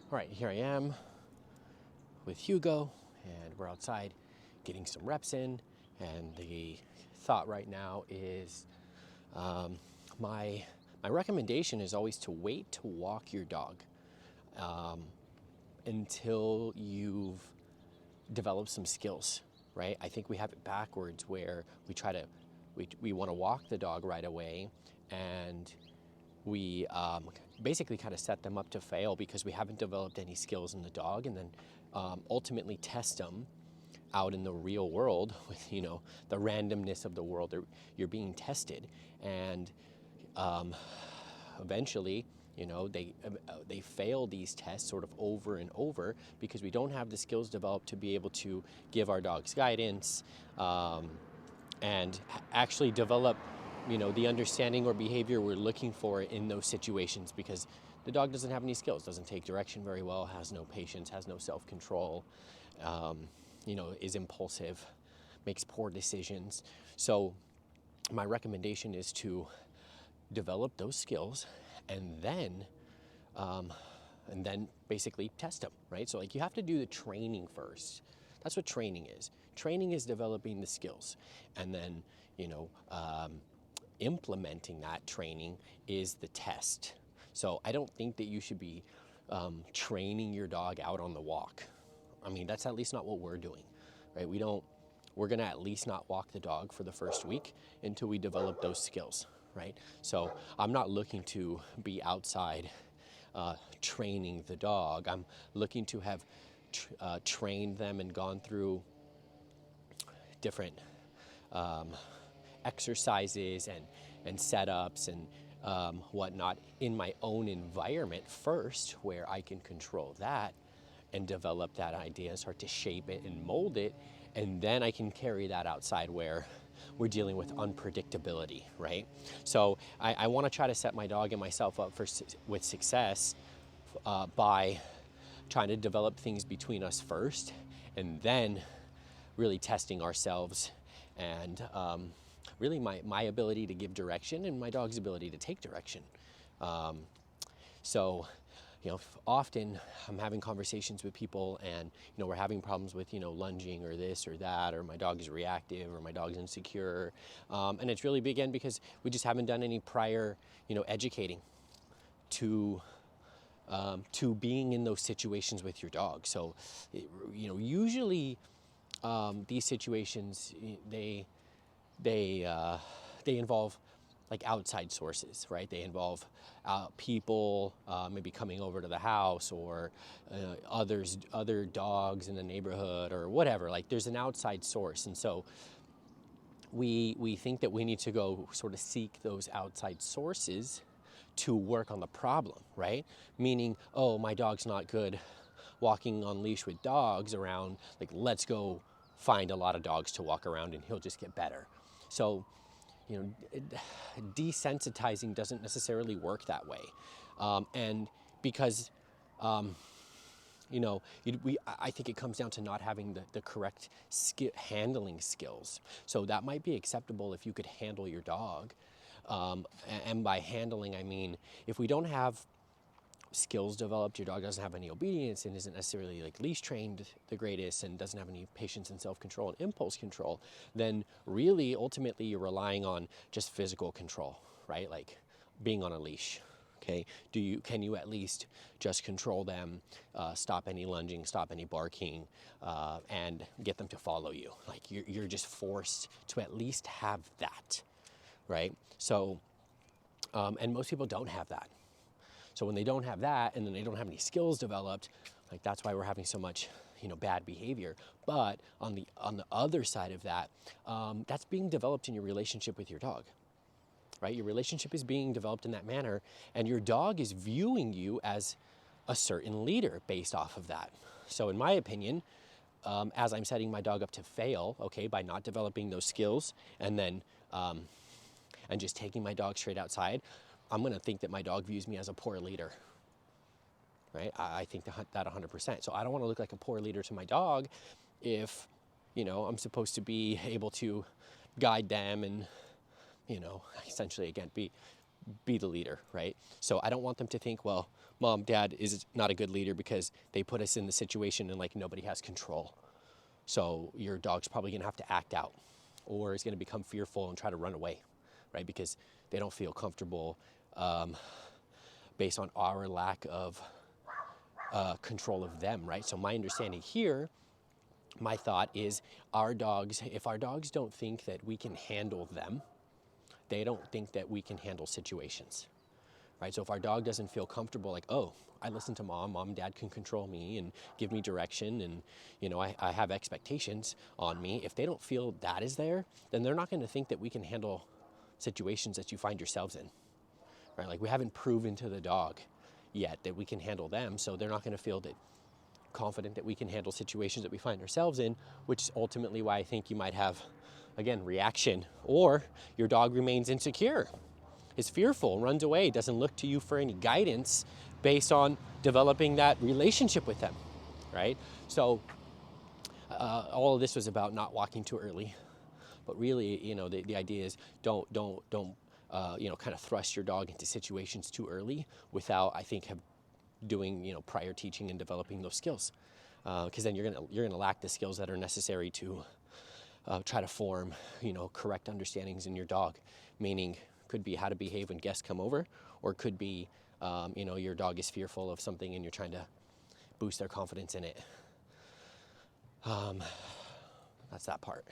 All right, here I am with Hugo, and we're outside getting some reps in. And the thought right now is um, my recommendation is always to wait to walk your dog until you've developed some skills, right? I think we have it backwards where we want to walk the dog right away, and we basically kind of set them up to fail because we haven't developed any skills in the dog, and then ultimately test them out in the real world with the randomness of the world. You're being tested, and eventually they fail these tests sort of over and over because we don't have the skills developed to be able to give our dogs guidance and actually develop the understanding or behavior we're looking for in those situations, because the dog doesn't have any skills, doesn't take direction very well, has no patience, has no self-control, is impulsive, makes poor decisions. So my recommendation is to develop those skills and then basically test them, right? So like you have to do the training first. That's what training is. Training is developing the skills, and then implementing that training is the test. So I don't think that you should be training your dog out on the walk. I mean, that's at least not what we're doing, right? We're gonna at least not walk the dog for the first week until we develop those skills, right? So I'm not looking to be outside training the dog. I'm looking to have trained them and gone through different exercises and setups and whatnot in my own environment first, where I can control that and develop that idea and start to shape it and mold it, and then I can carry that outside where we're dealing with unpredictability, right? So I want to try to set my dog and myself up with success by trying to develop things between us first, and then really testing ourselves and really my ability to give direction and my dog's ability to take direction. So often I'm having conversations with people, and we're having problems with lunging or this or that, or my dog is reactive or my dog's insecure, and it's really again because we just haven't done any prior educating to being in those situations with your dog. So usually these situations they involve like outside sources, right? They involve people maybe coming over to the house, or other dogs in the neighborhood or whatever. Like there's an outside source, and so we think that we need to go sort of seek those outside sources to work on the problem, right? Meaning, oh, my dog's not good walking on leash with dogs around, like let's go find a lot of dogs to walk around and he'll just get better. So desensitizing doesn't necessarily work that way, and because I think it comes down to not having the correct handling skills. So that might be acceptable if you could handle your dog, and by handling I mean if we don't have skills developed, your dog doesn't have any obedience and isn't necessarily like leash trained the greatest and doesn't have any patience and self-control and impulse control, then really ultimately you're relying on just physical control, right? Like being on a leash. Okay, can you at least just control them, stop any lunging, stop any barking, and get them to follow you? Like you're just forced to at least have that, right? So and most people don't have that. So when they don't have that, and then they don't have any skills developed, like that's why we're having so much, bad behavior. But on the other side of that, that's being developed in your relationship with your dog, right? Your relationship is being developed in that manner, and your dog is viewing you as a certain leader based off of that. So in my opinion, as I'm setting my dog up to fail, okay, by not developing those skills, and then and just taking my dog straight outside, I'm going to think that my dog views me as a poor leader, right? I think that 100%. So I don't want to look like a poor leader to my dog if, I'm supposed to be able to guide them and, essentially, again, be the leader, right? So I don't want them to think, well, mom, dad is not a good leader because they put us in the situation and like nobody has control. So your dog's probably gonna have to act out, or is gonna become fearful and try to run away, right? Because they don't feel comfortable based on our lack of control of them, right? So my understanding here, my thought is our dogs, if our dogs don't think that we can handle them, they don't think that we can handle situations, right? So if our dog doesn't feel comfortable, like, oh, I listen to mom and dad can control me and give me direction, and you know, I have expectations on me. If they don't feel that is there, then they're not going to think that we can handle situations that you find yourselves in, right? Like we haven't proven to the dog yet that we can handle them, so they're not going to feel that confident that we can handle situations that we find ourselves in, which is ultimately why I think you might have, again, reaction, or your dog remains insecure, is fearful, runs away, doesn't look to you for any guidance based on developing that relationship with them, right? So all of this was about not walking too early, but really, you know, the idea is don't you know, kind of thrust your dog into situations too early without, I think, doing, you know, prior teaching and developing those skills, because then you're gonna lack the skills that are necessary to try to form, you know, correct understandings in your dog. Meaning, could be how to behave when guests come over, or could be, you know, your dog is fearful of something and you're trying to boost their confidence in it. That's that part.